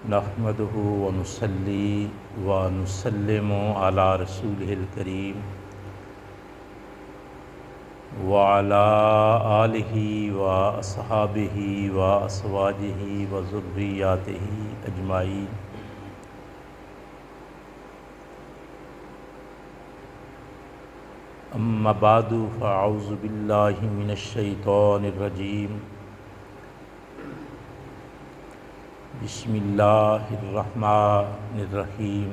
نحمدہ ونصلی ونسلم علی رسولہ الکریم وعلی آلہ واصحابہ وازواجہ وذریاتہ اجمعین۔ اما بعد فاعوذ باللہ من الشیطان الرجیم۔ بسم اللہ الرحمن الرحیم۔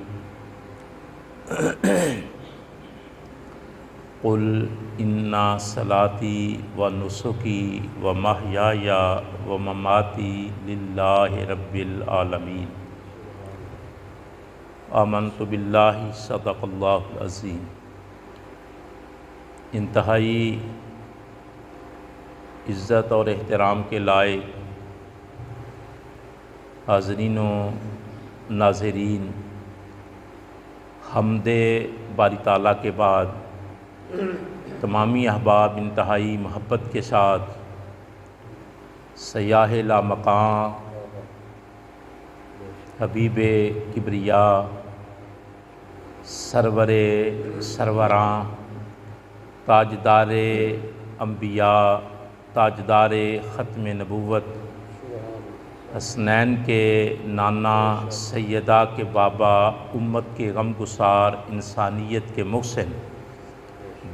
قل ان صلاتی و نسکی و محیای و مماتی للہ رب العالمین۔ آمنت باللہ صدق اللہ العظیم۔ انتہائی عزت اور احترام کے لائق حاضرین و ناظرین، حمد باری تعالیٰ کے بعد تمامی احباب انتہائی محبت کے ساتھ سیاح لامقام حبیب کبریا سرور سروراں تاجدار انبیاء تاجدار ختم نبوت حسنین کے نانا سیدہ کے بابا امت کے غم گسار انسانیت کے محسن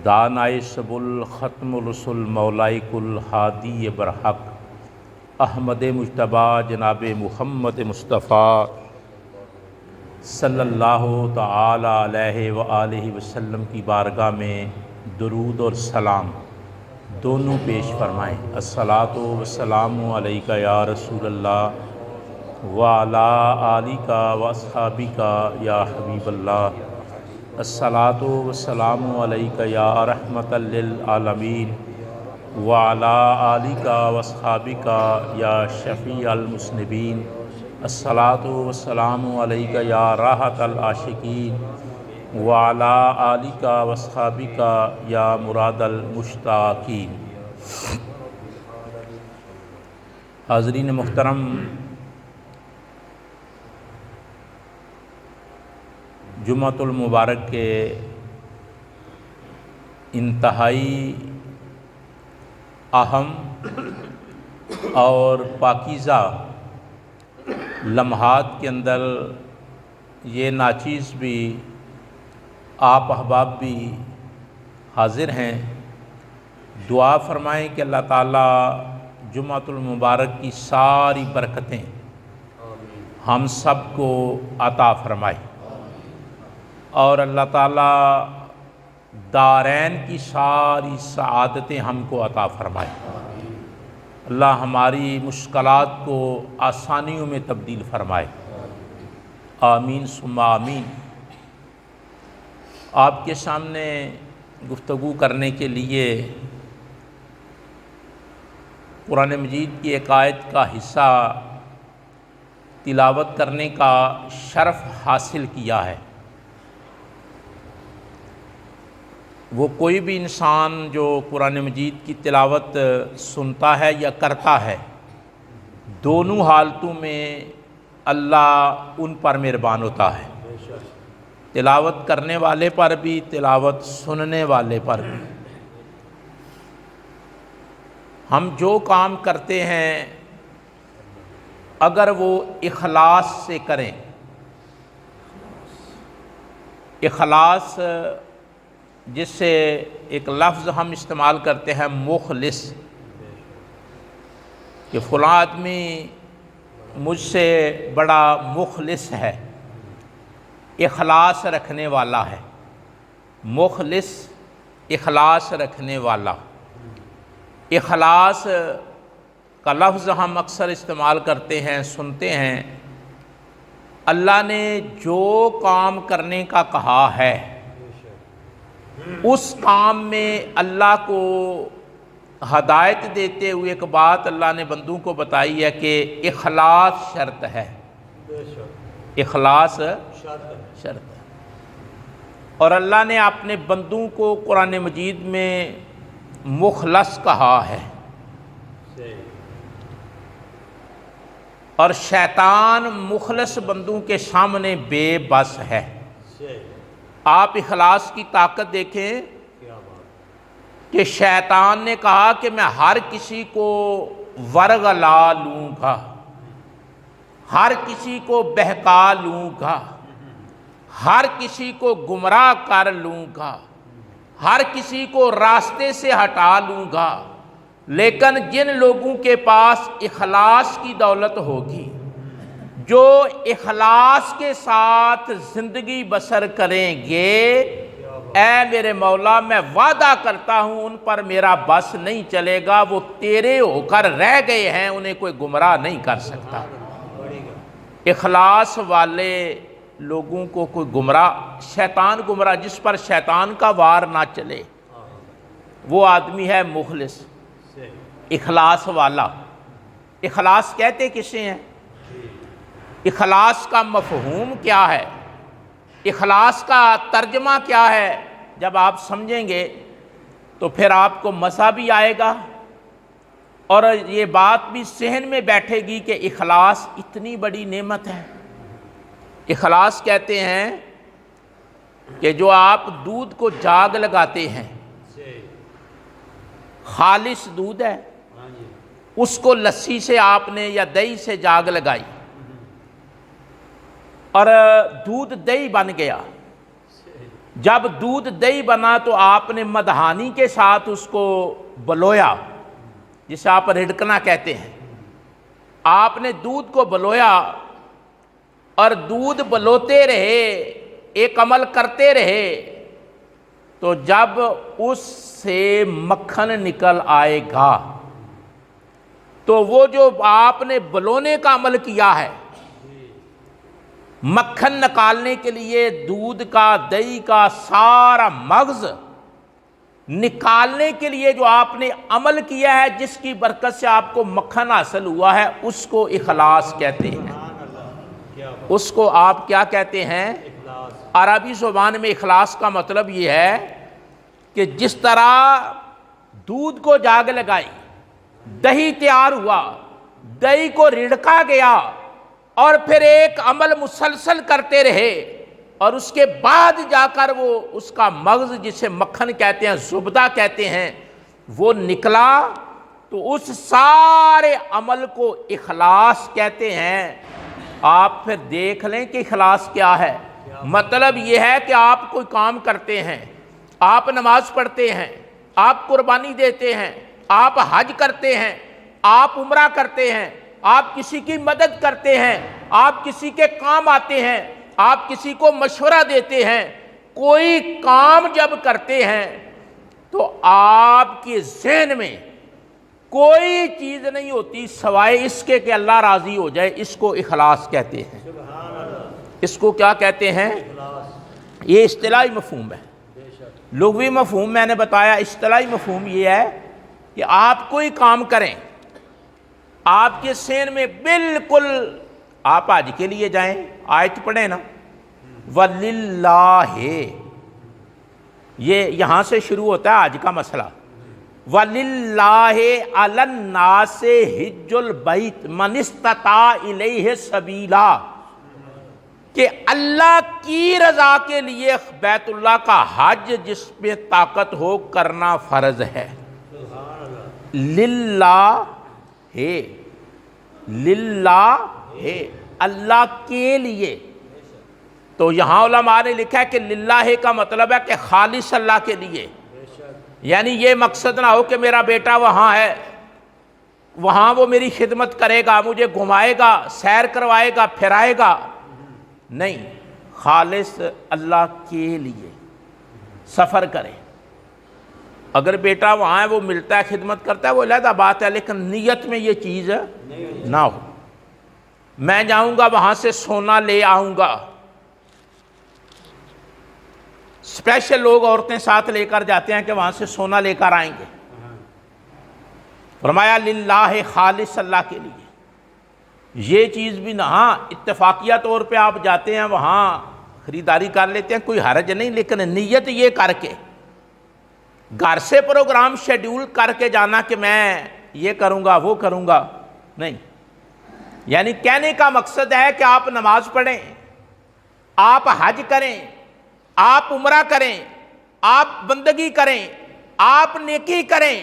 دانائے سبل ختم الرسل مولائے کل ہادی برحق احمد مجتبیٰ جناب محمد مصطفیٰ صلی اللہ تعالی علیہ وآلہ وسلم کی بارگاہ میں درود اور سلام دونوں پیش فرمائیں۔ الصلاۃ والسلام علیک یا رسول اللہ وعلی آلک واصحابک یا حبیب اللہ۔ الصلاۃ والسلام علیک یا رحمۃ للعالمین وعلی آلک واصحابک یا شفیع المذنبین۔ الصلاۃ والسلام علیک یا راحۃ العاشقین وعلی آلک واصحابک یا مراد المشتاقین۔ حاضرین محترم، جمعۃ المبارک کے انتہائی اہم اور پاکیزہ لمحات کے اندر یہ ناچیز بھی آپ احباب بھی حاضر ہیں۔ دعا فرمائیں کہ اللہ تعالیٰ جمعۃ المبارک کی ساری برکتیں ہم سب کو عطا فرمائے اور اللہ تعالیٰ دارین کی ساری سعادتیں ہم کو عطا فرمائے۔ اللہ ہماری مشکلات کو آسانیوں میں تبدیل فرمائے۔ آمین ثم آمین۔ آپ کے سامنے گفتگو کرنے کے لیے قرآن مجید کی ایک آیت کا حصہ تلاوت کرنے کا شرف حاصل کیا ہے۔ وہ کوئی بھی انسان جو قرآن مجید کی تلاوت سنتا ہے یا کرتا ہے، دونوں حالتوں میں اللہ ان پر مہربان ہوتا ہے، تلاوت کرنے والے پر بھی، تلاوت سننے والے پر بھی۔ ہم جو کام کرتے ہیں اگر وہ اخلاص سے کریں، اخلاص جس سے ایک لفظ ہم استعمال کرتے ہیں مخلص، کہ فلاں آدمی مجھ سے بڑا مخلص ہے، اخلاص رکھنے والا ہے، مخلص اخلاص رکھنے والا۔ اخلاص کا لفظ ہم اکثر استعمال کرتے ہیں، سنتے ہیں۔ اللہ نے جو کام کرنے کا کہا ہے اس کام میں اللہ کو ہدایت دیتے ہوئے ایک بات اللہ نے بندوں کو بتائی ہے کہ اخلاص شرط ہے، اخلاص شرط ہے۔ اور اللہ نے اپنے بندوں کو قرآن مجید میں مخلص کہا ہے۔ اور شیطان مخلص بندوں کے سامنے بے بس ہے۔ آپ اخلاص کی طاقت دیکھیں کہ شیطان نے کہا کہ میں ہر کسی کو ورغلا لوں گا، ہر کسی کو بہکا لوں گا، ہر کسی کو گمراہ کر لوں گا، ہر کسی کو راستے سے ہٹا لوں گا، لیکن جن لوگوں کے پاس اخلاص کی دولت ہوگی، جو اخلاص کے ساتھ زندگی بسر کریں گے، اے میرے مولا میں وعدہ کرتا ہوں ان پر میرا بس نہیں چلے گا، وہ تیرے ہو کر رہ گئے ہیں، انہیں کوئی گمراہ نہیں کر سکتا۔ اخلاص والے لوگوں کو کوئی گمراہ، شیطان گمراہ، جس پر شیطان کا وار نہ چلے، وہ آدمی ہے مخلص، اخلاص والا۔ اخلاص کہتے کسے ہیں؟ اخلاص کا مفہوم کیا ہے؟ اخلاص کا ترجمہ کیا ہے؟ جب آپ سمجھیں گے تو پھر آپ کو مزہ بھی آئے گا اور یہ بات بھی ذہن میں بیٹھے گی کہ اخلاص اتنی بڑی نعمت ہے۔ اخلاص کہتے ہیں کہ جو آپ دودھ کو جاگ لگاتے ہیں، خالص دودھ ہے، اس کو لسی سے آپ نے یا دہی سے جاگ لگائی اور دودھ دہی بن گیا۔ جب دودھ دہی بنا تو آپ نے مدہانی کے ساتھ اس کو بلویا، جسے آپ رڑکنا کہتے ہیں۔ آپ نے دودھ کو بلویا اور دودھ بلوتے رہے، ایک عمل کرتے رہے، تو جب اس سے مکھن نکل آئے گا تو وہ جو آپ نے بلونے کا عمل کیا ہے، مکھن نکالنے کے لیے دودھ کا، دہی کا سارا مغز نکالنے کے لیے جو آپ نے عمل کیا ہے، جس کی برکت سے آپ کو مکھن حاصل ہوا ہے، اس کو اخلاص کہتے ہیں۔ اس کو آپ کیا کہتے ہیں؟ عربی زبان میں اخلاص کا مطلب یہ ہے کہ جس طرح دودھ کو جاگ لگائی، دہی تیار ہوا، دہی کو رڑکا گیا اور پھر ایک عمل مسلسل کرتے رہے اور اس کے بعد جا کر وہ اس کا مغز، جسے مکھن کہتے ہیں، زبدہ کہتے ہیں، وہ نکلا، تو اس سارے عمل کو اخلاص کہتے ہیں۔ آپ پھر دیکھ لیں کہ اخلاص کیا ہے۔ مطلب یہ ہے کہ آپ کوئی کام کرتے ہیں، آپ نماز پڑھتے ہیں، آپ قربانی دیتے ہیں، آپ حج کرتے ہیں، آپ عمرہ کرتے ہیں، آپ کسی کی مدد کرتے ہیں، آپ کسی کے کام آتے ہیں، آپ کسی کو مشورہ دیتے ہیں، کوئی کام جب کرتے ہیں تو آپ کے ذہن میں کوئی چیز نہیں ہوتی سوائے اس کے کہ اللہ راضی ہو جائے۔ اس کو اخلاص کہتے ہیں۔ اس کو کیا کہتے ہیں؟ یہ اصطلاحی مفہوم ہے۔ لغوی مفہوم میں نے بتایا، اصطلاحی مفہوم یہ ہے کہ آپ کوئی کام کریں، آپ کے ذہن میں بالکل، آپ حج کے لیے جائیں، آیت پڑھیں نا، وَلِلَّهِ، یہ یہاں سے شروع ہوتا ہے حج کا مسئلہ۔ وَلِلَّهِ عَلَى النَّاسِ حِجُّ الْبَيْتِ مَنِ اسْتَطَاعَ إِلَيْهِ سَبِيلًا، کہ اللہ کی رضا کے لیے بیت اللہ کا حج جس میں طاقت ہو کرنا فرض ہے۔ للہ ہے، للہ ہے، اللہ کے لیے۔ تو یہاں علماء نے لکھا ہے کہ للہ کا مطلب ہے کہ خالص اللہ کے لیے، یعنی یہ مقصد نہ ہو کہ میرا بیٹا وہاں ہے، وہاں وہ میری خدمت کرے گا، مجھے گھمائے گا، سیر کروائے گا، پھرائے گا، نہیں، خالص اللہ کے لیے سفر کرے۔ اگر بیٹا وہاں ہے، وہ ملتا ہے، خدمت کرتا ہے، وہ علیحدہ بات ہے، لیکن نیت میں یہ چیز نہ ہو۔ میں جاؤں گا وہاں سے سونا لے آؤں گا، اسپیشل لوگ عورتیں ساتھ لے کر جاتے ہیں کہ وہاں سے سونا لے کر آئیں گے۔ فرمایا للہ، خالص اللہ کے لیے۔ یہ چیز بھی نہ، ہاں اتفاقیہ طور پہ آپ جاتے ہیں وہاں خریداری کر لیتے ہیں، کوئی حرج نہیں، لیکن نیت یہ کر کے، گھر سے پروگرام شیڈیول کر کے جانا کہ میں یہ کروں گا وہ کروں گا، نہیں۔ یعنی کہنے کا مقصد ہے کہ آپ نماز پڑھیں، آپ حج کریں، آپ عمرہ کریں، آپ بندگی کریں، آپ نیکی کریں،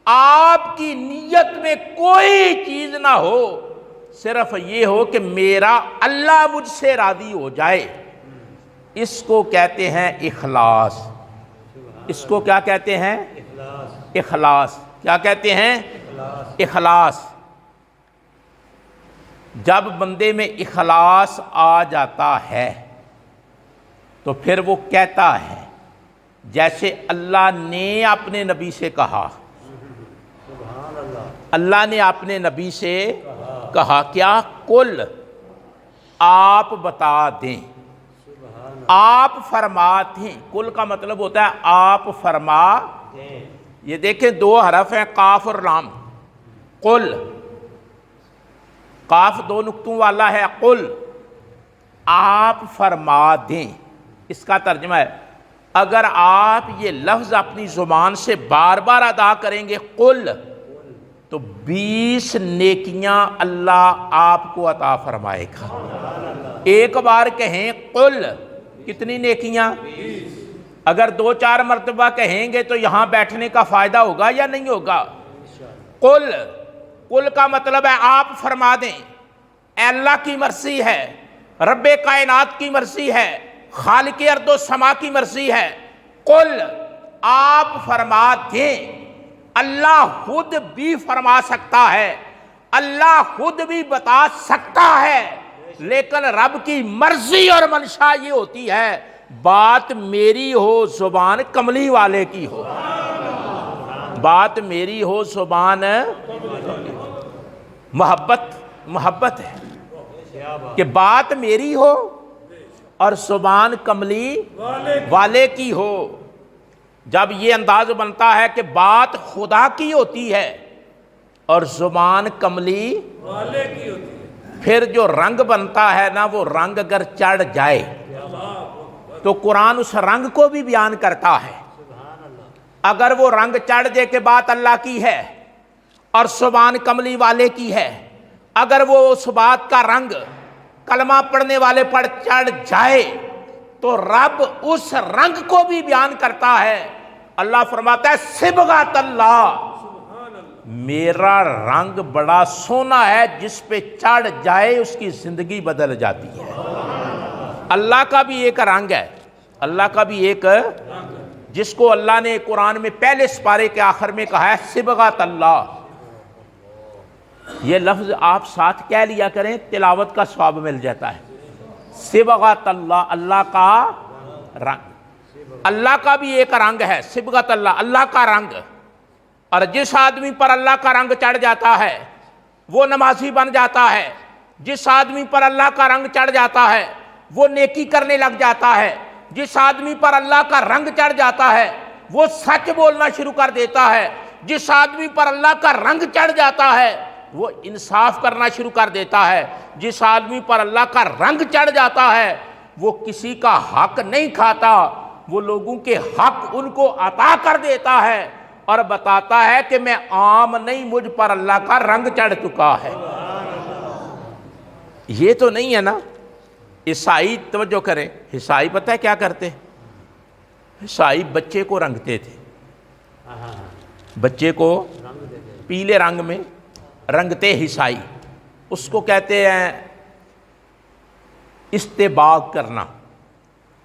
آپ کی نیت میں کوئی چیز نہ ہو، صرف یہ ہو کہ میرا اللہ مجھ سے راضی ہو جائے، اس کو کہتے ہیں اخلاص۔ اس کو کیا کہتے ہیں؟ اخلاص۔ کیا کہتے ہیں؟ اخلاص۔ جب بندے میں اخلاص آ جاتا ہے تو پھر وہ کہتا ہے، جیسے اللہ نے اپنے نبی سے کہا، اللہ نے اپنے نبی سے کہا کیا؟ قل، آپ بتا دیں، آپ فرما دیں۔ قل کا مطلب ہوتا ہے آپ فرما دیں۔ یہ دیکھیں دو حرف ہیں، قاف اور لام۔ قل، قاف دو نقطوں والا ہے، قل، آپ فرما دیں۔ اس کا ترجمہ ہے اگر آپ یہ لفظ اپنی زبان سے بار بار ادا کریں گے قل، تو 20 نیکیاں اللہ آپ کو عطا فرمائے گا۔ ایک بار کہیں قل، کتنی نیکیاں؟ اگر 2-4 مرتبہ کہیں گے تو یہاں بیٹھنے کا فائدہ ہوگا یا نہیں ہوگا؟ قل، قل کا مطلب ہے آپ فرما دیں، اے اللہ کی مرضی ہے، رب کائنات کی مرضی ہے، خالق ارض و سما کی مرضی ہے، قل، آپ فرما دیں۔ اللہ خود بھی فرما سکتا ہے، اللہ خود بھی بتا سکتا ہے، لیکن رب کی مرضی اور منشا یہ ہوتی ہے بات میری ہو زبان کملی والے کی ہو، بات میری ہو زبان، محبت ہے کہ بات میری ہو اور زبان کملی والے کی ہو۔ جب یہ انداز بنتا ہے کہ بات خدا کی ہوتی ہے اور زبان کملی والے کی ہوتی ہے، پھر جو رنگ بنتا ہے نا، وہ رنگ اگر چڑھ جائے تو قرآن اس رنگ کو بھی بیان کرتا ہے۔ اگر وہ رنگ چڑھ جائے کہ بات اللہ کی ہے اور زبان کملی والے کی ہے، اگر وہ اس بات کا رنگ کلمہ پڑھنے والے پر چڑھ جائے تو رب اس رنگ کو بھی بیان کرتا ہے۔ اللہ فرماتا ہے صبغۃ اللہ، میرا رنگ بڑا سونا ہے، جس پہ چڑھ جائے اس کی زندگی بدل جاتی ہے۔ اللہ کا بھی ایک رنگ ہے، اللہ کا بھی ایک، جس کو اللہ نے قرآن میں پہلے سپارے کے آخر میں کہا ہے صبغۃ اللہ۔ یہ لفظ آپ ساتھ کہہ لیا کریں، تلاوت کا ثواب مل جاتا ہے۔ صبغۃ اللہ، اللہ کا رنگ۔ اللہ کا بھی ایک رنگ ہے صبغۃ اللہ، اللہ کا رنگ۔ اور جس آدمی پر اللہ کا رنگ چڑھ جاتا ہے وہ نمازی بن جاتا ہے، جس آدمی پر اللہ کا رنگ چڑھ جاتا ہے وہ نیکی کرنے لگ جاتا ہے، جس آدمی پر اللہ کا رنگ چڑھ جاتا ہے وہ سچ بولنا شروع کر دیتا ہے، جس آدمی پر اللہ کا رنگ چڑھ جاتا ہے وہ انصاف کرنا شروع کر دیتا ہے، جس آدمی پر اللہ کا رنگ چڑھ جاتا ہے وہ کسی کا حق نہیں کھاتا، وہ لوگوں کے حق ان کو عطا کر دیتا ہے اور بتاتا ہے کہ میں عام نہیں، مجھ پر اللہ کا رنگ چڑھ چکا ہے۔ یہ تو نہیں ہے نا۔ عیسائی توجہ کریں، عیسائی پتہ ہے کیا کرتے؟ عیسائی بچے کو رنگتے تھے، بچے کو پیلے رنگ میں رنگتے عیسائی، اس کو کہتے ہیں استباغ کرنا،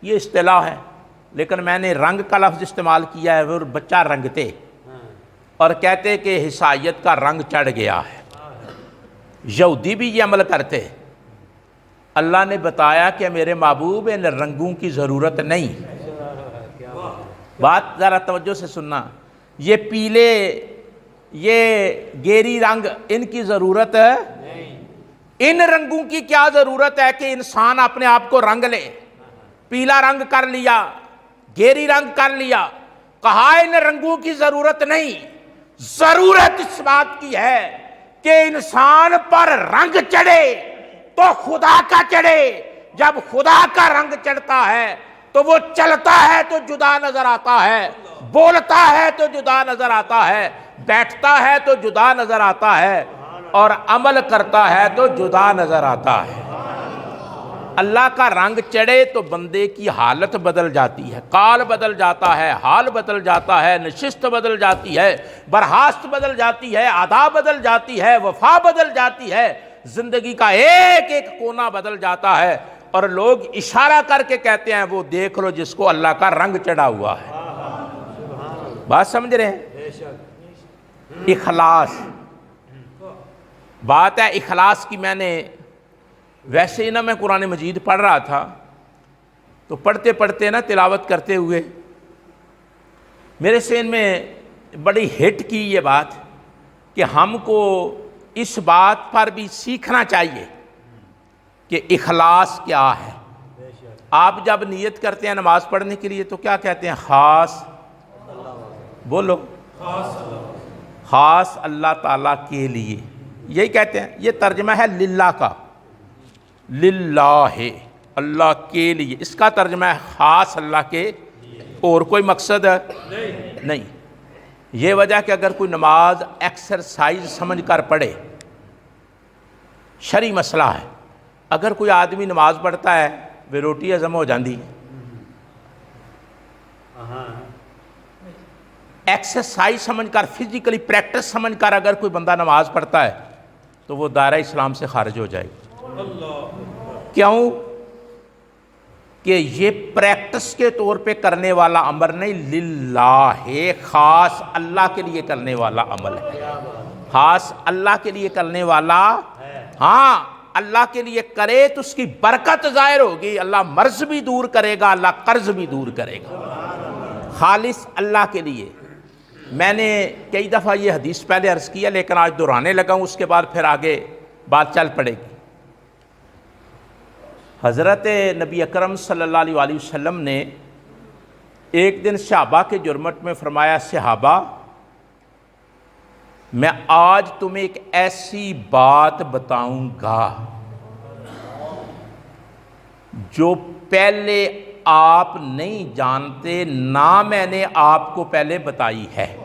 یہ اصطلاح ہے، لیکن میں نے رنگ کا لفظ استعمال کیا ہے، وہ بچہ رنگتے اور کہتے کہ عیسائیت کا رنگ چڑھ گیا ہے۔ یہودی بھی یہ عمل کرتے۔ اللہ نے بتایا کہ میرے محبوب ان رنگوں کی ضرورت نہیں۔ بات ذرا توجہ سے سننا، یہ پیلے، یہ گیری رنگ، ان کی ضرورت ہے، ان رنگوں کی کیا ضرورت ہے کہ انسان اپنے آپ کو رنگ لے؟ پیلا رنگ کر لیا، گیری رنگ کر لیا، کہا ان رنگوں کی ضرورت نہیں، ضرورت اس بات کی ہے کہ انسان پر رنگ چڑھے تو خدا کا چڑھے۔ جب خدا کا رنگ چڑھتا ہے تو وہ چلتا ہے تو جدا نظر آتا ہے، بولتا ہے تو جدا نظر آتا ہے، بیٹھتا ہے تو جدا نظر آتا ہے، اور عمل کرتا ہے تو جدا نظر آتا ہے۔ اللہ کا رنگ چڑھے تو بندے کی حالت بدل جاتی ہے، قال بدل جاتا ہے، حال بدل جاتا ہے، نشست بدل جاتی ہے، برخاست بدل جاتی ہے، ادا بدل جاتی ہے، وفا بدل جاتی ہے، زندگی کا ایک ایک کونا بدل جاتا ہے، اور لوگ اشارہ کر کے کہتے ہیں وہ دیکھ لو جس کو اللہ کا رنگ چڑھا ہوا ہے۔ بات سمجھ رہے ہیں؟ اخلاص بات ہے، اخلاص کی۔ میں نے ویسے ہی نا، میں قرآن مجید پڑھ رہا تھا تو پڑھتے پڑھتے نا، تلاوت کرتے ہوئے میرے ذہن میں بڑی ہٹ کی یہ بات کہ ہم کو اس بات پر بھی سیکھنا چاہیے کہ اخلاص کیا ہے۔ آپ جب نیت کرتے ہیں نماز پڑھنے کے لیے تو کیا کہتے ہیں؟ خاص، بولو، خاص اللہ تعالیٰ کے لیے، یہی کہتے ہیں۔ یہ ترجمہ ہے للہ کا، للہ، اللہ کے لیے۔ اس کا ترجمہ ہے خاص اللہ کے، اور کوئی مقصد نہیں۔ یہ وجہ کہ اگر کوئی نماز ایکسرسائز سمجھ کر پڑھے، شرعی مسئلہ ہے، اگر کوئی آدمی نماز پڑھتا ہے وہ روٹی ہضم ہو جاندی، ایکسرسائز سمجھ کر، فزیکلی پریکٹس سمجھ کر اگر کوئی بندہ نماز پڑھتا ہے تو وہ دائرہ اسلام سے خارج ہو جائے گا۔ کیوں؟ کہ یہ پریکٹس کے طور پہ کرنے والا امر نہیں، للہ، خاص اللہ کے لیے کرنے والا عمل ہے، خاص اللہ کے لیے کرنے والا۔ ہاں، اللہ کے لیے کرے تو اس کی برکت ظاہر ہوگی، اللہ مرض بھی دور کرے گا، اللہ قرض بھی دور کرے گا، خالص اللہ کے لیے۔ میں نے کئی دفعہ یہ حدیث پہلے عرض کیا، لیکن آج دہرانے لگا ہوں، اس کے بعد پھر آگے بات چل پڑے گی۔ حضرت نبی اکرم صلی اللہ علیہ وآلہ وسلم نے ایک دن صحابہ کے جرمٹ میں فرمایا، صحابہ، میں آج تمہیں ایک ایسی بات بتاؤں گا جو پہلے آپ نہیں جانتے، نہ میں نے آپ کو پہلے بتائی ہے۔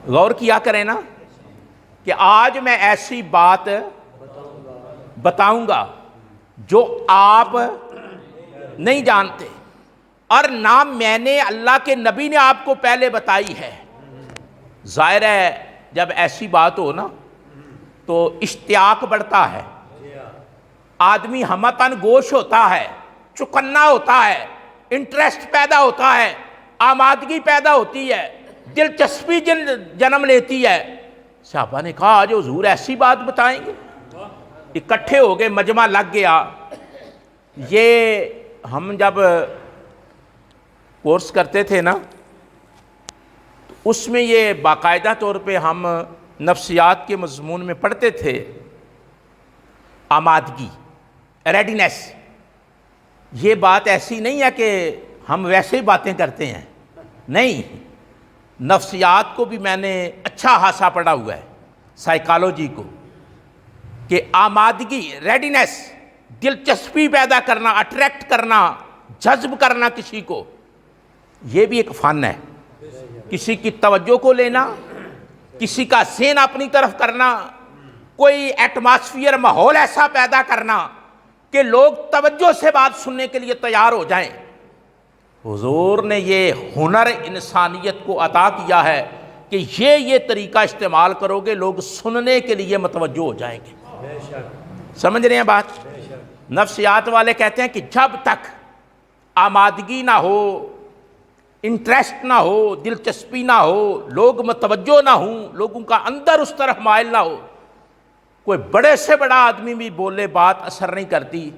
غور کیا کریں نا کہ آج میں ایسی بات بتاؤں گا جو آپ نہیں جانتے، اور نہ میں نے، اللہ کے نبی نے آپ کو پہلے بتائی ہے۔ ظاہر ہے جب ایسی بات ہو نا تو اشتیاق بڑھتا ہے، آدمی ہمتن گوش ہوتا ہے، چکنا ہوتا ہے، انٹرسٹ پیدا ہوتا ہے، آمادگی پیدا ہوتی ہے، دلچسپی جنم لیتی ہے۔ صحابہ نے کہا آج حضور ایسی بات بتائیں گے؟ اکٹھے ہو گئے، مجمع لگ گیا۔ یہ ہم جب کورس کرتے تھے نا تو اس میں یہ باقاعدہ طور پہ ہم نفسیات کے مضمون میں پڑھتے تھے، آمادگی، ریڈینس۔ یہ بات ایسی نہیں ہے کہ ہم ویسے ہی باتیں کرتے ہیں، نہیں، نفسیات کو بھی میں نے اچھا خاصا پڑھا ہوا ہے، سائیکالوجی کو، کہ آمادگی، ریڈینس، دلچسپی پیدا کرنا، اٹریکٹ کرنا، جذب کرنا کسی کو، یہ بھی ایک فن ہے۔ کسی کی توجہ کو لینا، کسی کا ذہن اپنی طرف کرنا، کوئی ایٹماسفیئر، ماحول ایسا پیدا کرنا کہ لوگ توجہ سے بات سننے کے لیے تیار ہو جائیں۔ حضور نے یہ ہنر انسانیت کو عطا کیا ہے کہ یہ طریقہ استعمال کرو گے لوگ سننے کے لیے متوجہ ہو جائیں گے۔ سمجھ رہے ہیں بات؟ نفسیات والے کہتے ہیں کہ جب تک آمادگی نہ ہو، انٹرسٹ نہ ہو، دلچسپی نہ ہو، لوگ متوجہ نہ ہوں، لوگوں کا اندر اس طرف مائل نہ ہو، کوئی بڑے سے بڑا آدمی بھی بولے بات اثر نہیں کرتی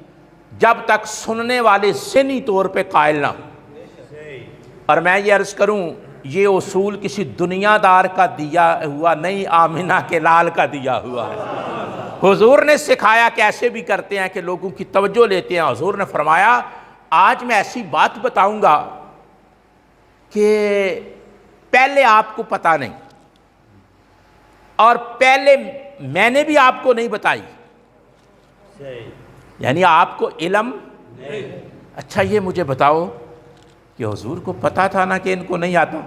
جب تک سننے والے ذہنی طور پہ قائل نہ ہو۔ اور میں یہ عرض کروں، یہ اصول کسی دنیا دار کا دیا ہوا نہیں، آمنہ کے لال کا دیا ہوا ہے۔ حضور نے سکھایا کہ ایسے بھی کرتے ہیں کہ لوگوں کی توجہ لیتے ہیں۔ حضور نے فرمایا آج میں ایسی بات بتاؤں گا کہ پہلے آپ کو پتہ نہیں، اور پہلے میں نے بھی آپ کو نہیں بتائی، یعنی آپ کو علم۔ اچھا یہ مجھے بتاؤ کہ حضور کو پتہ تھا نا کہ ان کو نہیں آتا،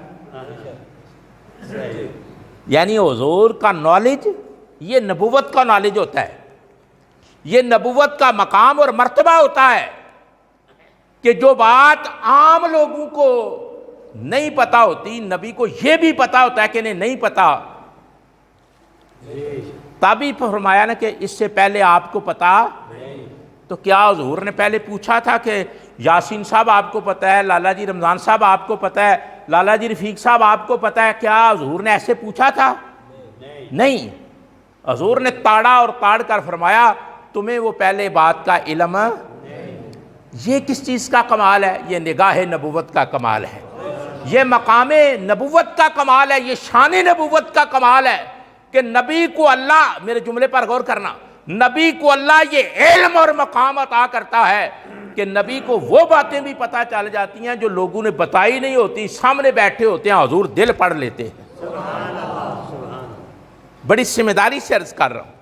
یعنی حضور کا نالج یہ نبوت کا نالج ہوتا ہے، یہ نبوت کا مقام اور مرتبہ ہوتا ہے کہ جو بات عام لوگوں کو نہیں پتا ہوتی، نبی کو یہ بھی پتا ہوتا ہے کہ نہیں پتا، تبھی فرمایا نا کہ اس سے پہلے آپ کو پتا، تو کیا حضور نے پہلے پوچھا تھا کہ یاسین صاحب آپ کو پتا ہے، لالا جی رمضان صاحب آپ کو پتا ہے، لالا جی رفیق صاحب آپ کو پتا ہے؟ کیا حضور نے ایسے پوچھا تھا؟ نہیں، حضور نے تاڑا اور تاڑ کر فرمایا تمہیں وہ پہلے بات کا علم۔ یہ کس چیز کا کمال ہے؟ یہ نگاہ نبوت کا کمال ہے، یہ مقام نبوت کا کمال ہے، یہ شان نبوت کا کمال ہے کہ نبی کو اللہ، میرے جملے پر غور کرنا، نبی کو اللہ یہ علم اور مقام عطا کرتا ہے کہ نبی کو وہ باتیں بھی پتہ چل جاتی ہیں جو لوگوں نے بتائی نہیں ہوتی، سامنے بیٹھے ہوتے ہیں، حضور دل پڑھ لیتے ہیں۔ بڑی ذمہ داری سے عرض کر رہا ہوں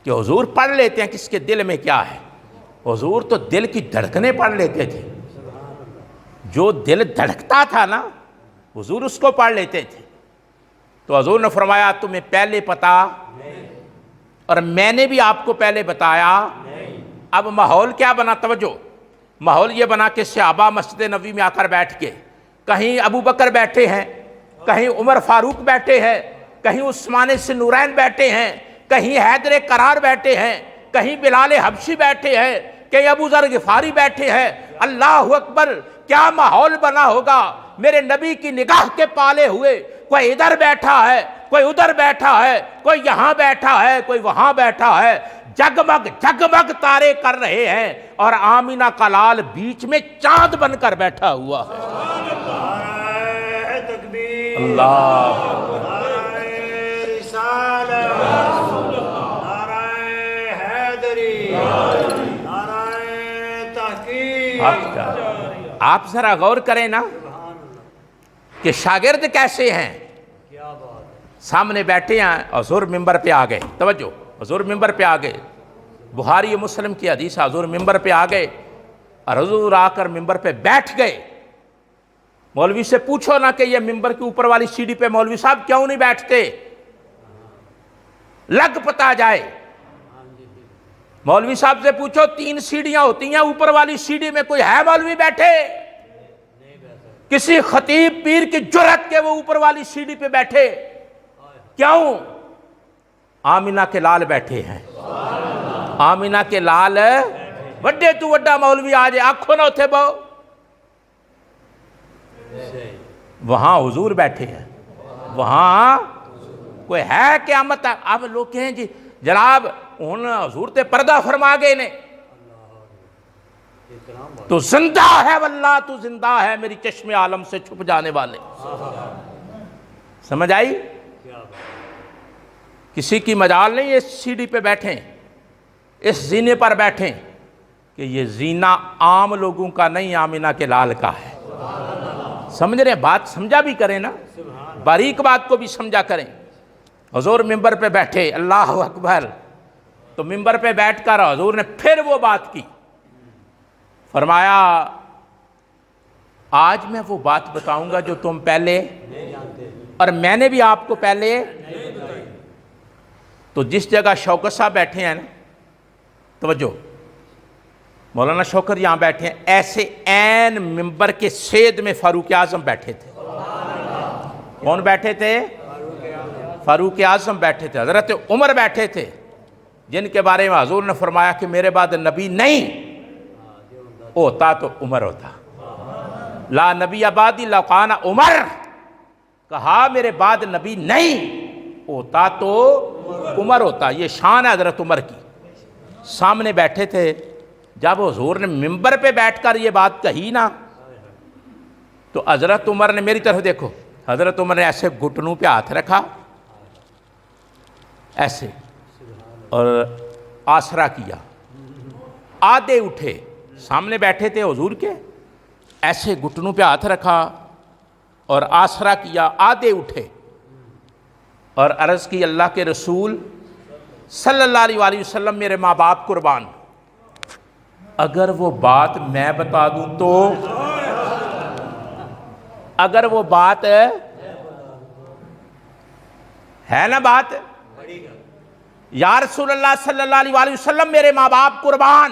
کہ حضور پڑھ لیتے ہیں کس کے دل میں کیا ہے۔ حضور تو دل کی دھڑکنیں پڑھ لیتے تھے، جو دل دھڑکتا تھا نا حضور اس کو پڑھ لیتے تھے۔ تو حضور نے فرمایا تمہیں پہلے پتا اور میں نے بھی آپ کو پہلے بتایا۔ اب ماحول کیا بنا؟ توجہ، ماحول یہ بنا کہ صحابہ مسجد نبوی میں آ کر بیٹھ کے، کہیں ابو بکر بیٹھے ہیں، کہیں عمر فاروق بیٹھے ہیں، کہیں عثمان ذوالنورین بیٹھے ہیں، کہیں حیدر کرار بیٹھے ہیں، کہیں بلال حبشی بیٹھے ہیں، کہیں ابو ذر غفاری بیٹھے ہیں۔ اللہ اکبر، کیا ماحول بنا ہوگا! میرے نبی کی نگاہ کے پالے ہوئے کوئی ادھر بیٹھا ہے، کوئی ادھر بیٹھا ہے، کوئی یہاں بیٹھا ہے، کوئی وہاں بیٹھا ہے، جگمگ جگمگ تارے کر رہے ہیں، اور آمینہ کا لال بیچ میں چاند بن کر بیٹھا ہوا ہے۔ اللہ آپ ذرا غور کریں نا کہ شاگرد کیسے ہیں۔ سامنے بیٹھے ہیں، حضور ممبر پہ آ گئے، توجہ، حضور ممبر پہ آ گئے، بخاری مسلم کی حدیث، حضور ممبر پہ آ گئے اور حضور آ کر ممبر پہ بیٹھ گئے۔ مولوی سے پوچھو نا کہ یہ ممبر کے اوپر والی سیڑھی پہ مولوی صاحب کیوں نہیں بیٹھتے، لگ پتا جائے۔ مولوی صاحب سے پوچھو 3 سیڑھیاں ہوتی ہیں، اوپر والی سیڑھی میں کوئی ہے مولوی بیٹھے؟ کسی خطیب پیر کی جرأت کے وہ اوپر والی سیڑھی پہ بیٹھے؟ کیوں؟ آمینہ کے لال بیٹھے ہیں، آمینہ کے لال، وڈے تو وڈا مولوی آ جائے آنکھوں نہ اتھے بو، وہاں حضور بیٹھے ہیں، وہاں کوئی ہے قیامت تک؟ اب لوگ کہیں جی جناب ان حضور تے پردہ فرما گئے نے، تو زندہ ہے واللہ، تو زندہ ہے میری چشم عالم سے چھپ جانے والے۔ سمجھ آئی؟ کسی کی مجال نہیں اس سیڑھی پہ بیٹھیں، اس زینے پر بیٹھیں، کہ یہ زینہ عام لوگوں کا نہیں، آمینہ کے لال کا ہے۔ سمجھ رہے ہیں؟ بات سمجھا بھی کریں نا، باریک بات کو بھی سمجھا کریں۔ حضور ممبر پہ بیٹھے، اللہ اکبر، تو ممبر پہ بیٹھ کر حضور نے پھر وہ بات کی، فرمایا آج میں وہ بات بتاؤں گا جو تم پہلے، اور میں نے بھی آپ کو پہلے۔ تو جس جگہ شوکت صاحب بیٹھے ہیں نا، توجہ، مولانا شوکت یہاں بیٹھے ہیں، ایسے عین ممبر کے سید میں فاروق اعظم بیٹھے تھے۔ کون بیٹھے تھے؟ فاروق اعظم بیٹھے تھے، حضرت عمر بیٹھے تھے، جن کے بارے میں حضور نے فرمایا کہ میرے بعد نبی نہیں ہوتا تو عمر ہوتا، لا نبی بعدی لو کان عمر، کہا میرے بعد نبی نہیں ہوتا تو عمر ہوتا۔ یہ شان ہے حضرت عمر کی۔ سامنے بیٹھے تھے، جب حضور نے ممبر پہ بیٹھ کر یہ بات کہی نا، تو حضرت عمر نے، میری طرف دیکھو، حضرت عمر نے ایسے گھٹنوں پہ ہاتھ رکھا، ایسے، اور آسرا کیا، آدھے اٹھے، سامنے بیٹھے تھے حضور کے، ایسے گھٹنوں پہ ہاتھ رکھا اور آسرا کیا، آدھے اٹھے اور عرض کی اللہ کے رسول صلی اللہ علیہ وآلہ وسلم میرے ماں باپ قربان، اگر وہ بات میں بتا دوں تو، اگر وہ بات ہے نا، بات یا رسول اللہ صلی اللہ علیہ وآلہ وسلم میرے ماں باپ قربان،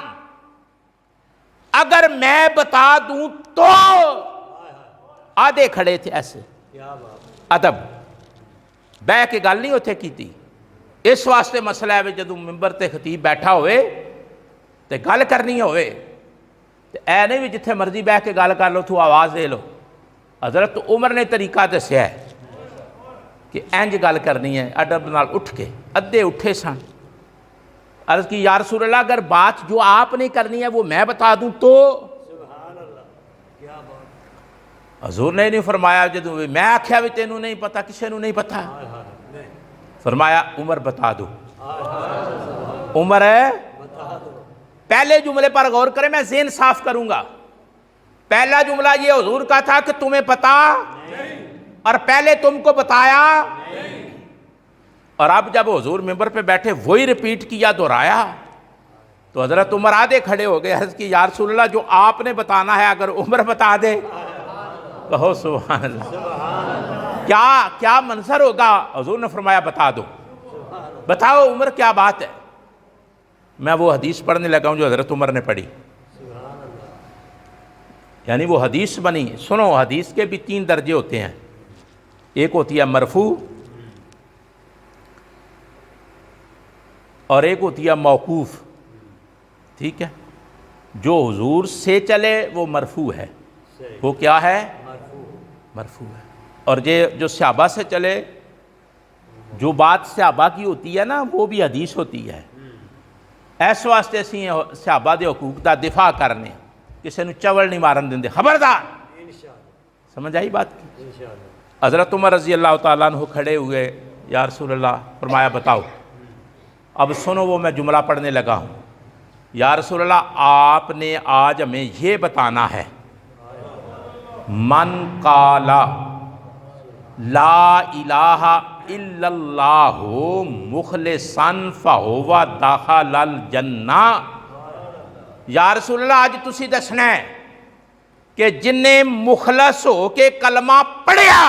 اگر میں بتا دوں تو آدھے کھڑے تھے ایسے ادب بہ کے گل نہیں اتنے کی. اس واسطے مسئلہ ہے جدوں ممبر تے خطیب بیٹھا ہوئے تے گل کرنی ہوئے تے اے نہیں بھی جتھے مرضی بہ کے گل کر لو تو آواز دے لو. حضرت عمر نے طریقہ دسیا ہے کہ انج گل کرنی ہے ادب نال اٹھ کے. ادھے اٹھے سن، عرض کی یا رسول اللہ اگر بات جو آپ نے کرنی ہے وہ میں بتا دوں تو؟ حضور نے نہیں فرمایا جدوں میں آکھیا بھی تینوں نہیں پتا کسے نوں نہیں پتا، فرمایا عمر بتا دو. عمر پہلے جملے پر غور کریں، میں ذہن صاف کروں گا. پہلا جملہ یہ حضور کا تھا کہ تمہیں پتا اور پہلے تم کو بتایا، اور اب جب حضور ممبر پہ بیٹھے وہی ریپیٹ کیا دہرایا تو حضرت عمر آدھے کھڑے ہو گئے. عرض کی یا رسول اللہ جو آپ نے بتانا ہے اگر عمر بتا دے، کہو سبحان اللہ. کیا منظر ہوگا. حضور نے فرمایا بتا دو. بتاؤ عمر کیا بات ہے. میں وہ حدیث پڑھنے لگا ہوں جو حضرت عمر نے پڑھی، یعنی وہ حدیث بنی. سنو، حدیث کے بھی 3 درجے ہوتے ہیں. ایک ہوتی ہے مرفوع اور ایک ہوتی ہے موقوف. ٹھیک ہے، جو حضور سے چلے وہ مرفوع ہے. وہ کیا ہے؟ مرفوع ہے. اور جو صحابہ سے چلے، جو بات صحابہ کی ہوتی ہے نا وہ بھی حدیث ہوتی ہے. اس واسطے اسی صحابہ دے حقوق دا دفاع کرنے، کسی نو چول نہیں مارن دیندے. خبردار. سمجھ آئی بات کی؟ حضرت عمر رضی اللہ تعالیٰ عنہ کھڑے ہوئے. یا رسول اللہ، فرمایا بتاؤ. اب سنو وہ میں جملہ پڑھنے لگا ہوں. یا رسول اللہ آپ نے آج ہمیں یہ بتانا ہے من قالا لا الہ الا اللہ مخلصا فہو دخل الجنہ. یا رسول اللہ آج تسی دسنا ہے کہ جن نے مخلص ہو کے کلمہ پڑھیا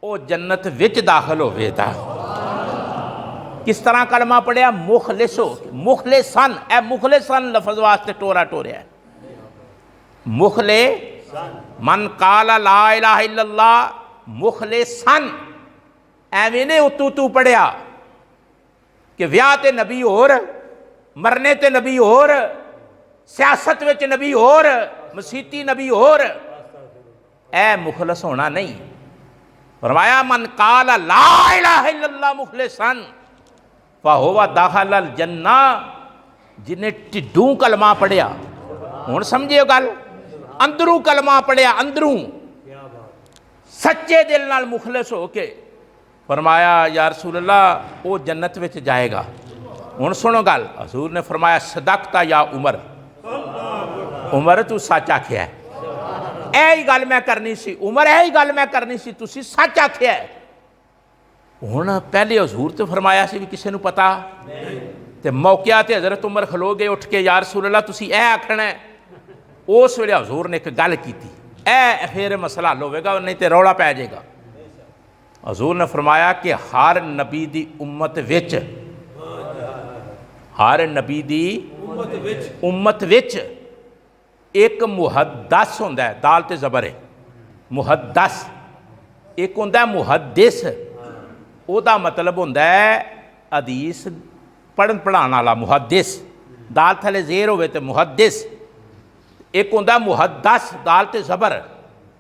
وہ جنت وچ داخل ہوئے تھا. کس طرح کلمہ پڑھیا؟ مخلص ہو کے. مخلصاً، اے مخلصاً لفظ واسطے ٹورا ٹوریا ہے. من قال لا الہ الا اللہ مخلصاً، ایویں نے اتو پڑھیا کہ ویاہ تے نبی اور، مرنے تے نبی اور، سیاست وچ نبی اور، مسیتی نبی اور. اے مخلص ہونا نہیں. فرمایا من قال لا الہ الا اللہ مخلصاً فہو دخل الجنہ. جنہیں ٹڈوں کلمہ پڑھیا، ہن سمجھے گل، اندروں کلمہ پڑھیا، اندروں سچے دل نال مخلص ہو کے. فرمایا یا رسول اللہ وہ جنت وچ جائے گا. ہن سنو گل، حضور نے فرمایا صدقتا یا عمر. عمر تو سچ آکھیا ہے. اے گل میں کرنی سی عمر، اے گل میں کرنی سی، تسی سچ آکھیا ہے. ہن پہلے حضور تو فرمایا سی بھی کسی نو پتا تے موقعہ تے حضرت عمر کھلو گئے اٹھ کے یا رسول اللہ تسی اے آکھنا ہے. اس ویلے حضور نے ایک گل کیتی، اے پھر مسئلہ حل ہوئے گا نہیں تے روڑا پہ جائے گا. حضور نے فرمایا کہ ہر نبی دی امت وچ، ہر نبی دی امت وچ ایک محدث ہوندا ہے. دال تے زبر ہے محدث. ایک ہوندا ہے محدث، او دا مطلب ہوندا ہے حدیث پڑھن پڑھان والا. محدث دال تھلے زیر ہوئے تے محدث. ایک ہوندا ہے محدث دال تے زبر،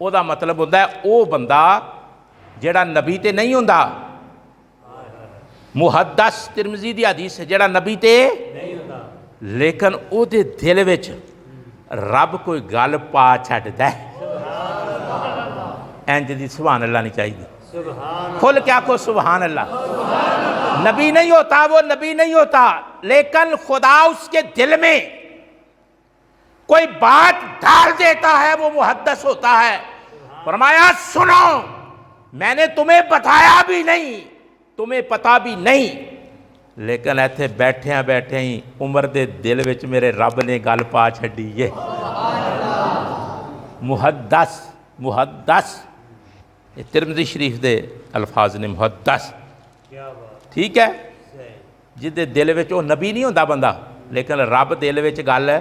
او دا مطلب ہوندا ہے او بندہ جیڑا نبی تے نہیں ہوندا. محدث ترمذی دی حدیث ہے جیڑا نبی تے نہیں ہوندا لیکن او دے دل وچ رب کوئی گل پا چھڈدا ہے. انج دی سبحان اللہ نہیں چاہیے. کھل کیا کو سبحان اللہ. نبی نہیں ہوتا، وہ نبی نہیں ہوتا، لیکن خدا اس کے دل میں کوئی بات ڈال دیتا ہے، وہ محدث ہوتا ہے. فرمایا سنو میں نے تمہیں بتایا بھی نہیں، تمہیں پتا بھی نہیں، لیکن ایتھے بیٹھے بیٹھے ہی عمر دے دل وچ میرے رب نے گل پا چھڈی ہے. محدث. محدث ترمذی شریف دے الفاظ نے محدث. ٹھیک ہے. ਜਿਹਦੇ ਦਿਲ ਵਿੱਚ ਉਹ ਨਬੀ ਨਹੀਂ ਹੁੰਦਾ ਬੰਦਾ, ਲੇਕਿਨ ਰੱਬ ਦਿਲ ਵਿੱਚ ਗੱਲ ਹੈ।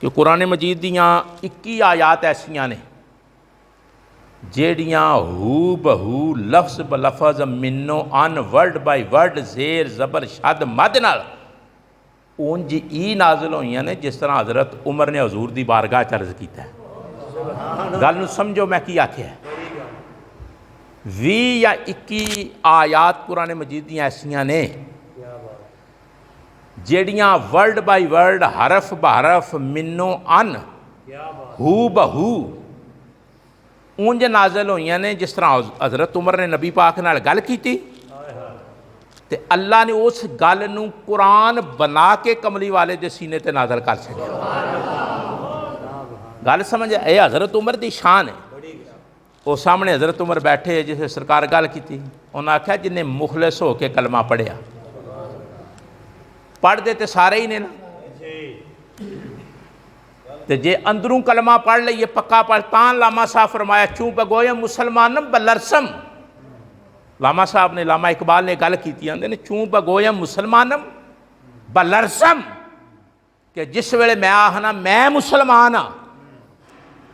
ਕਿ ਕੁਰਾਨ ਮਜੀਦ ਦੀਆਂ 21 ਆਯਾਤ ਐਸੀਆਂ ਨੇ ਜਿਹੜੀਆਂ ਹੂ ਬਹੂ ਲਫ਼ਜ਼ ਬ ਲਫ਼ਜ਼ ਮਿਨੋ ਅਨ ਵਰਡ ਬਾਈ ਵਰਡ ਜ਼ੇਰ ਜ਼ਬਰ ਸ਼ਦ ਮਦ ਨਾਲ ਉਂਝ ਹੀ ਨਾਜ਼ਿਲ ਹੋਈਆਂ ਨੇ ਜਿਸ ਤਰ੍ਹਾਂ ਹਜ਼ਰਤ ਉਮਰ ਨੇ ਹਜ਼ੂਰ ਦੀ ਬਾਰਗਾਹ 'ਚ ਅਰਜ਼ ਕੀਤਾ ਹੈ। ਗੱਲ ਨੂੰ ਸਮਝੋ ਮੈਂ ਕੀ ਆਖਿਆ। 20 ਜਾਂ 21 ਆਯਾਤ ਕੁਰਾਨ ਮਜੀਦ ਦੀਆਂ ਐਸੀਆਂ ਨੇ ਜਿਹੜੀਆਂ ਵਰਡ ਬਾਈ ਵਰਡ ਹਰਫ ਬਹਰਫ ਮਿਨੋ ਅਨ ਹੂ ਬਹੂ ਉਂਝ ਨਾਜ਼ਿਲ ਹੋਈਆਂ ਨੇ ਜਿਸ ਤਰ੍ਹਾਂ ਹਜ਼ਰਤ ਉਮਰ ਨੇ ਨਬੀ ਪਾਕ ਨਾਲ ਗੱਲ ਕੀਤੀ ਤੇ ਅੱਲਾ ਨੇ ਉਸ ਗੱਲ ਨੂੰ ਕੁਰਾਨ ਬਣਾ ਕੇ ਕਮਲੀ ਵਾਲੇ ਦੇ ਸੀਨੇ ਤੇ ਨਾਜ਼ਿਲ ਕਰ ਛੱਡਿਆ। ਗੱਲ ਸਮਝ, ਇਹ ਹਜ਼ਰਤ ਉਮਰ ਦੀ ਸ਼ਾਨ ਹੈ। ਉਹ ਸਾਹਮਣੇ ਹਜ਼ਰਤ ਉਮਰ ਬੈਠੇ ਜਿਸੇ ਸਰਕਾਰ ਗੱਲ ਕੀਤੀ, ਉਹਨਾਂ ਆਖਿਆ ਜਿੰਨੇ ਮੁਖਲਿਸ ਹੋ ਕੇ ਕਲਮਾ ਪੜ੍ਹਿਆ, ਪੜ੍ਹਦੇ ਤੇ ਸਾਰੇ ਹੀ ਨੇ ਨਾ, ਤੇ ਜੇ ਅੰਦਰੋਂ ਕਲਮਾ ਪੜ੍ਹ ਲਈਏ ਪੱਕਾ ਪੜ੍ਹ ਤਾਂ ਲਾਮਾ ਸਾਹਿਬ ਫਰਮਾਇਆ ਚੂੰ ਬਗੋਏ ਮੁਸਲਮਾਨਮ ਬਲਰਸਮ। ਲਾਮਾ ਸਾਹਿਬ ਨੇ, ਲਾਮਾ ਇਕਬਾਲ ਨੇ ਗੱਲ ਕੀਤੀ, ਆਂਦੇ ਨੇ ਚੂੰ ਬਗੋਏ ਮੁਸਲਮਾਨਮ ਬਲਰਸਮ, ਕਿ ਜਿਸ ਵੇਲੇ ਮੈਂ ਆਖਣਾ ਮੈਂ ਮੁਸਲਮਾਨ ਹਾਂ,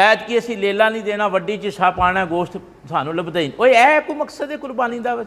ਐਤਕੀ ਅਸੀਂ ਲੇਲਾ ਨਹੀਂ ਦੇਣਾ, ਵੱਡੀ 'ਚ ਛਾ ਪਾਣਾ, ਗੋਸ਼ਤ ਸਾਨੂੰ ਲੱਭਦਾ ਹੀ। ਓਏ ਇਹ ਕੋਈ ਮਕਸਦ ਹੈ ਕੁਰਬਾਨੀ ਦਾ? ਬਸ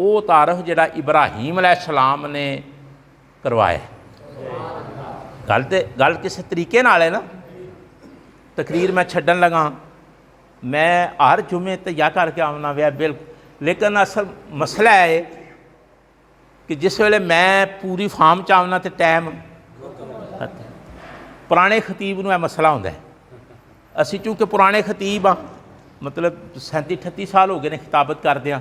وہ تعارف جڑا ابراہیم علیہ السلام نے کروایا. گل کسی طریقے نال ہے نا. تقریر میں چھڈن لگا میں ہر جمعے تیار کر کے آنا ویا بالکل, لیکن اصل مسئلہ ہے کہ جس ویلے میں پوری فارم چ آنا تو ٹائم پرانے خطیب نو یہ مسئلہ ہوتا ہے. اسی چونکہ پرانے خطیب ہاں, مطلب 37-38 سال ہو گئے نے خطابت کردے ہاں,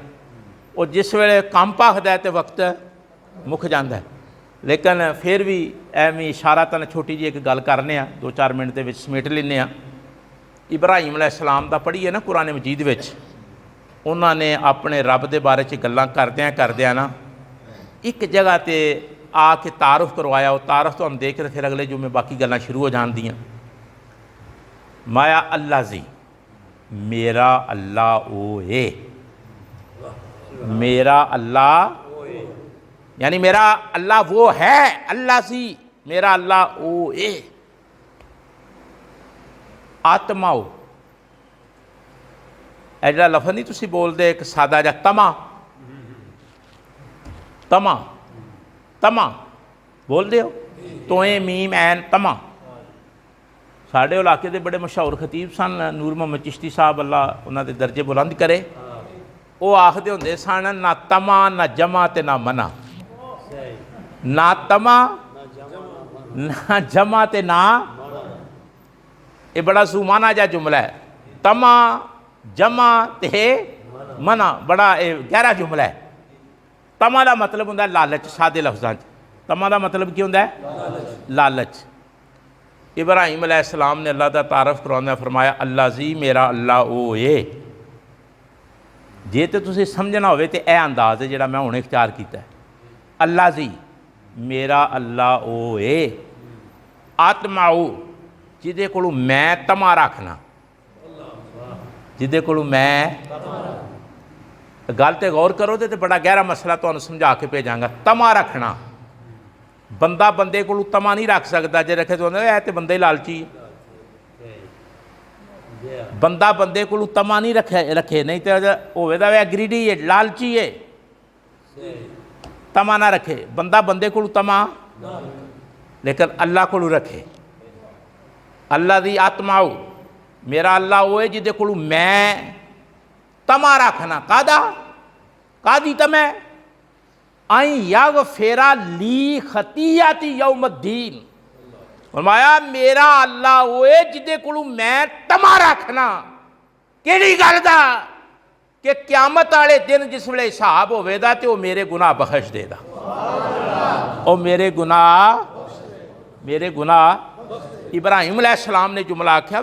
اور جس ویلے کم بھاگتا ہے تو وقت مک جاتا ہے. لیکن پھر بھی ایویں اشارہ تن چھوٹی جی ایک گل کرنے ہاں 2-4 منٹ دے وچ سمیٹ لینے ہاں. ابراہیم علیہ السلام دا پڑھیے نا قرآن مجید وچ, انہوں نے اپنے رب دے بارے چ گلاں کردیاں نا ایک جگہ تے آ کے تعارف کروایا. وہ تعارف تو ہم دیکھ رہے پھر اگلے جمعے باقی گلاں شروع ہو جان دیاں. مایا اللہ زی, میرا اللہ او اے, میرا اللہ یعنی میرا اللہ وہ ہے, اللہ سی میرا اللہ او اے. آتماؤ اے جڑا لفظ نہیں تسی بول دے ایک سادہ جا تما تما تما بول دے ہو توئیں میم این تما. ساڑھے علاقے دے بڑے مشہور خطیب سن نور محمد چشتی صاحب, اللہ انہاں دے درجے بلند کرے. وہ آخدے ہوندے سن نہ تما نہ جمع تے نہ منع, نہ تما نہ جمع تے نہ. یہ بڑا زومانہ جا جملہ ہے. تما جمع تے منع بڑا گہرا جملہ ہے. تما دا مطلب ہوندہ ہے لالچ. سادے لفظاں تما دا مطلب کی ہوندہ ہے لالچ. ابراہیم علیہ السلام نے اللہ دا تعارف کروانا فرمایا اللہ زی میرا اللہ او اے. جے تے تسی سمجھنا ہوئے تے اے انداز ہے جڑا میں ہن اختیار کیتا ہے. اللہ زی میرا اللہ او اے. آتماؤ جدے کولوں میں تما رکھنا, جدے کولوں میں گل تے غور کرو تے بڑا گہرا مسئلہ تمہیں سمجھا کے بھیجاں گا. تما رکھنا, بندہ بندے کولوں تما نہیں رکھ سکتا. جے رکھے تو اے تے بندے لالچی, بندہ بندے کولوں تما نہیں رکھے نہیں تے ہوے دا وے گریڈی ہے, لالچی ہے. تما نہ رکھے بندہ بندے کولوں تما, لیکن اللہ کولوں رکھے. اللہ دی آتماؤ میرا اللہ وہ ہے جدے کولوں میں تما رکھنا. کادی تمہیں آئیں یغفر لی خطیئتی یوم الدین. فرمایا میرا اللہ وہ ہے جدے کولوں میں تما رکھنا. کیڑی گل دا کہ قیامت والے دن جس ویلے حساب ہوے دا تے وہ میرے گناہ بخش دے دا. او میرے گناہ ابراہیم علیہ السلام نے جملہ آکھیا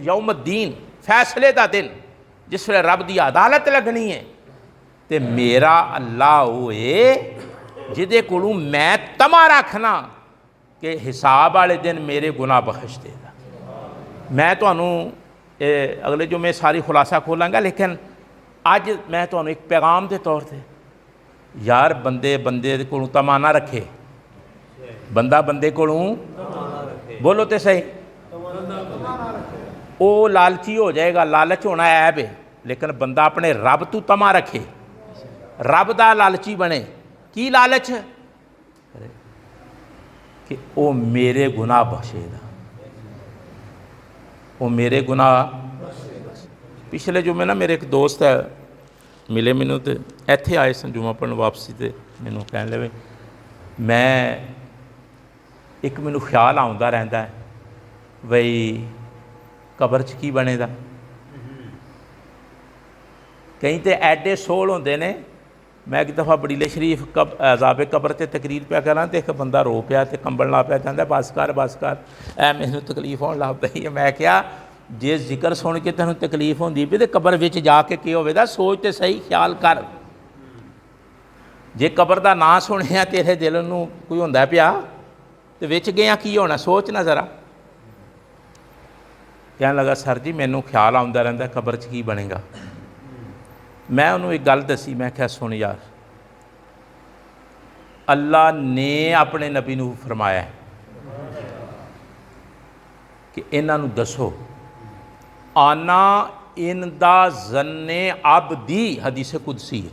یوم الدین فیصلے دا دن جس ویلے رب دی عدالت لگنی ہے تے میرا اللہ ہوئے جدے کولوں میں تما رکھنا کہ حساب والے دن میرے گناہ بخش دے دا. میں تانوں اگلے جو میں ساری خلاصہ کھولاں گا, لیکن اج میں تانوں ایک پیغام دے طور تے یار بندے کولوں تما نہ رکھے. بندہ بندے کولوں بولو تے صحیح, او لالچی ہو جائے گا. لالچ ہونا عیب ہے, لیکن بندہ اپنے رب تو تما رکھے, رب دا لالچی بنے. کی لالچ کہ او میرے گناہ بخشے گا, او میرے گناہ. پچھلے جمعے نا میرے ایک دوست ہے ملے مینوں تے ایتھے آئے سن جمعہ پڑھن واپسی تے مینوں کہن لگے میں ایک مینوں خیال آਉਂਦਾ رہندا ہے بھئی قبر چ کی بنے دا. کہیں تے ایڈے سول ہوندے نے. میں ایک دفعہ بڑیلے شریف عذاب قبر تے تقریر پیا کراں تے ایک بندہ رو پیا تے کمبل لا پیا کہندا بس کر اے مینوں تکلیف ہون لگ پئی. میں کہیا جے ذکر سن کے تینوں تکلیف ہوندی پئی تے قبر وچ جا کے کی ہوے دا سوچ تے صحیح خیال کر. جے قبر دا نام سنیا تیرے دل نوں کوئی ہوندا پیا تے وچ گیا کی ہونا سوچ نہ ذرا. کہنے لگا سر جی مینوں خیال آਉਂਦਾ رہندا قبر چ کی بنے گا. میں انہوں ایک گل دسی, میں کہا سن یار اللہ نے اپنے نبی نو فرمایا ہے کہ انہاں نو دسو آنا ان دا ظن عبدی, حدیث قدسی ہے,